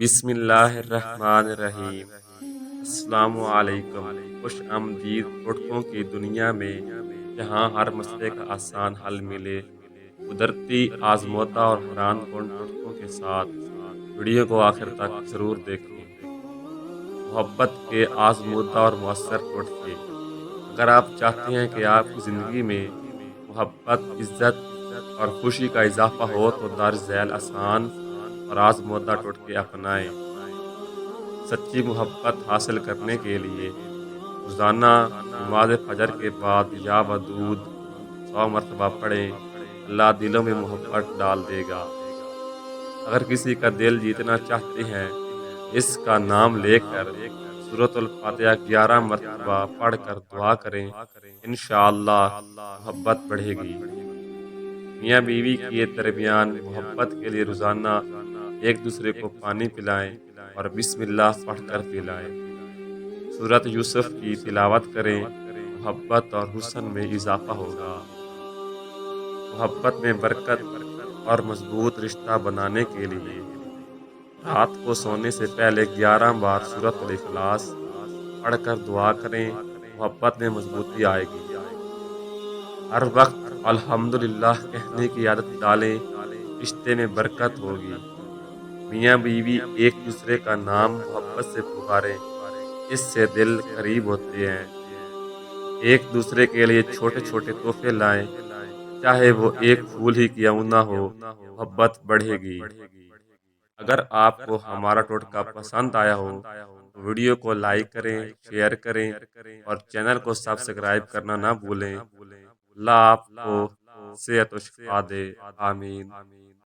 بسم اللہ الرحمن الرحیم۔ السلام علیکم۔ خوش آمدید ٹوٹکوں کی دنیا میں، جہاں ہر مسئلے کا آسان حل ملے۔ قدرتی آزمودہ اور حیران کن ٹوٹکوں کے ساتھ ویڈیو کو آخر تک ضرور دیکھیں۔ محبت کے آزمودہ اور مؤثر ٹوٹکے۔ اگر آپ چاہتے ہیں کہ آپ کی زندگی میں محبت، عزت اور خوشی کا اضافہ ہو تو درج ذیل آسان اور آزمودہ ٹوٹکے اپنائیں۔ سچی محبت حاصل کرنے کے لیے روزانہ نماز فجر کے بعد یا ودود 100 مرتبہ پڑھیں۔ اللہ دلوں میں محبت ڈال دے گا۔ اگر کسی کا دل جیتنا چاہتے ہیں، اس کا نام لے کر سورۃ الفاتحہ 11 مرتبہ پڑھ کر دعا کریں، انشاءاللہ محبت بڑھے گی۔ میاں بیوی کے درمیان محبت کے لیے روزانہ ایک دوسرے کو پانی پلائیں اور بسم اللہ پڑھ کر پلائیں۔ سورۃ یوسف کی تلاوت کریں، محبت اور حسن میں اضافہ ہوگا۔ محبت میں برکت اور مضبوط رشتہ بنانے کے لیے رات کو سونے سے پہلے 11 بار سورۃ الاخلاص پڑھ کر دعا کریں، محبت میں مضبوطی آئے گی۔ ہر وقت الحمدللہ کہنے کی عادت ڈالیں، رشتے میں برکت ہوگی۔ میاں بیوی ایک دوسرے کا نام محبت سے پکاریں، اس سے دل قریب ہوتے ہیں۔ ایک دوسرے کے لیے چھوٹے چھوٹے تحفے لائیں، چاہے وہ ایک پھول ہی کیوں نہ ہو، محبت بڑھے گی۔ اگر آپ کو ہمارا ٹوٹکا پسند آیا ہو تو ویڈیو کو لائک کریں، شیئر کریں اور چینل کو سبسکرائب کرنا نہ بھولیں۔ اللہ آپ کو صحت و شفا دے، آمین۔